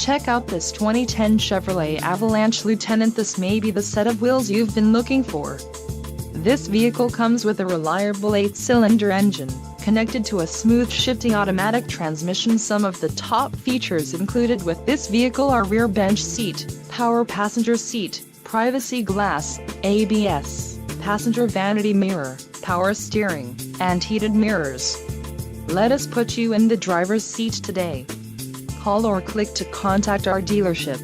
Check out this 2010 Chevrolet Avalanche Lieutenant. This may be the set of wheels you've been looking for. This vehicle comes with a reliable 8-cylinder engine, connected to a smooth shifting automatic transmission. Some of the top features included with this vehicle are rear bench seat, power passenger seat, privacy glass, ABS, passenger vanity mirror, power steering, and heated mirrors. Let us put you in the driver's seat today. Call or click to contact our dealership.